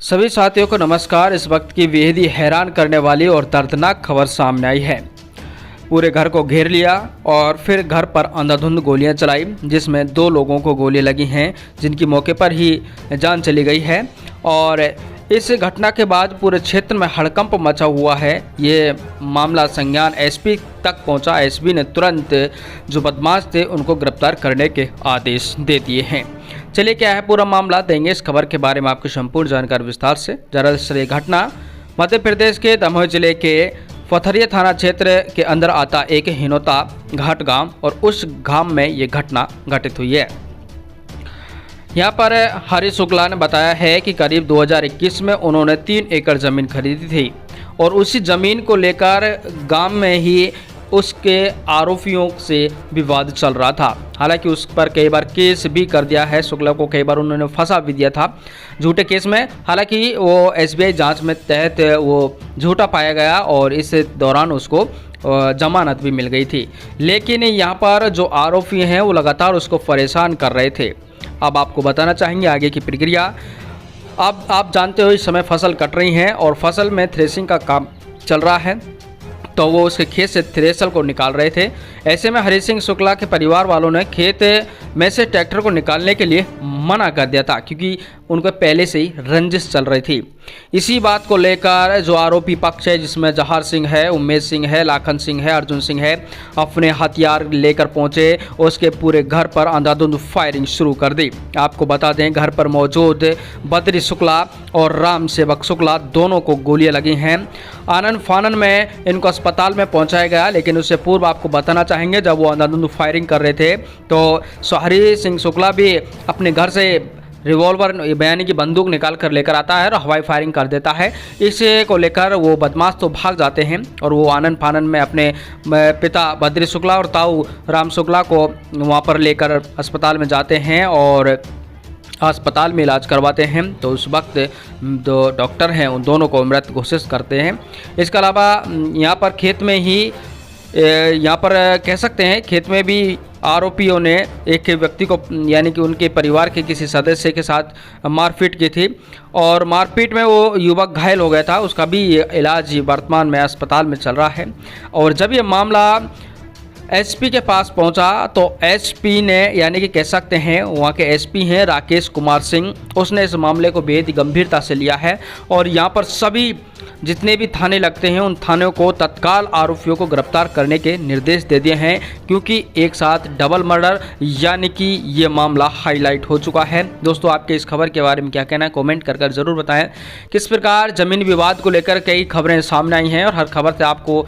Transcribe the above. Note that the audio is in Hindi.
सभी साथियों को नमस्कार। इस वक्त की बेहद ही हैरान करने वाली और दर्दनाक खबर सामने आई है। पूरे घर को घेर लिया और फिर घर पर अंधाधुंध गोलियां चलाई, जिसमें 2 लोगों को गोली लगी हैं, जिनकी मौके पर ही जान चली गई है। और इस घटना के बाद पूरे क्षेत्र में हड़कंप मचा हुआ है। ये मामला संज्ञान एसपी तक पहुंचा। एसपी ने तुरंत जो बदमाश थे उनको गिरफ्तार करने के आदेश दे दिए हैं। चलिए क्या है पूरा मामला, देंगे इस खबर के बारे में आपको संपूर्ण जानकारी विस्तार से। दरअसल ये घटना मध्य प्रदेश के दमोह जिले के पथरिया थाना क्षेत्र के अंदर आता एक हिनोता घाट गांव और उस गांव में ये घटना घटित हुई है। यहाँ पर हरी शुक्ला ने बताया है कि करीब 2021 में उन्होंने 3 एकड़ ज़मीन खरीदी थी और उसी ज़मीन को लेकर गांव में ही उसके आरोपियों से विवाद चल रहा था। हालांकि उस पर कई बार केस भी कर दिया है। शुक्ला को कई बार उन्होंने फंसा भी दिया था झूठे केस में। हालांकि वो एसबीआई जांच में तहत वो झूठा पाया गया और इस दौरान उसको जमानत भी मिल गई थी। लेकिन यहाँ पर जो आरोपी हैं वो लगातार उसको परेशान कर रहे थे। अब आपको बताना चाहेंगे आगे की प्रक्रिया। अब आप जानते हो इस समय फसल कट रही हैं और फसल में थ्रेसिंग का काम चल रहा है, तो वो उसके खेत से थ्रेसर को निकाल रहे थे। ऐसे में हरी सिंह शुक्ला के परिवार वालों ने खेत में से ट्रैक्टर को निकालने के लिए मना कर दिया था, क्योंकि उनको पहले से ही रंजिश चल रही थी। इसी बात को लेकर जो आरोपी पक्ष है, जिसमें जहार सिंह है, उमेश सिंह है, लाखन सिंह है, अर्जुन सिंह है, अपने हथियार लेकर पहुंचे। उसके पूरे घर पर अंधाधुंध फायरिंग शुरू कर दी। आपको बता दें घर पर मौजूद बद्री शुक्ला और राम सेवक शुक्ला दोनों को गोलियां लगी हैं। आनन फानन में इनको अस्पताल में पहुंचाया गया, लेकिन उससे पूर्व आपको बताना चाहेंगे जब वो अंधाधुंध फायरिंग कर रहे थे तो हरी सिंह शुक्ला भी अपने घर से रिवॉल्वर यानी कि बंदूक निकाल कर लेकर आता है और हवाई फायरिंग कर देता है। इसे को लेकर वो बदमाश तो भाग जाते हैं और वो आनन फानन में अपने पिता बद्री शुक्ला और ताऊ राम शुक्ला को वहाँ पर लेकर अस्पताल में जाते हैं और अस्पताल में इलाज करवाते हैं। तो उस वक्त 2 डॉक्टर हैं उन दोनों को मृत घोषित करते हैं। इसके अलावा यहाँ पर खेत में ही यहाँ पर कह सकते हैं खेत में भी आरोपियों ने एक व्यक्ति को यानी कि उनके परिवार के किसी सदस्य के साथ मारपीट की थी और मारपीट में वो युवक घायल हो गया था। उसका भी इलाज वर्तमान में अस्पताल में चल रहा है। और जब ये मामला एसपी के पास पहुंचा तो एसपी ने यानी कि कह सकते हैं वहाँ के एसपी हैं राकेश कुमार सिंह, उसने इस मामले को बेहद ही गंभीरता से लिया है और यहाँ पर सभी जितने भी थाने लगते हैं उन थानों को तत्काल आरोपियों को गिरफ्तार करने के निर्देश दे दिए हैं, क्योंकि एक साथ डबल मर्डर यानी कि ये मामला हाईलाइट हो चुका है। दोस्तों आपके इस खबर के बारे में क्या कहना है, कमेंट कर ज़रूर बताएं। किस प्रकार ज़मीन विवाद को लेकर कई खबरें सामने आई हैं और हर खबर से आपको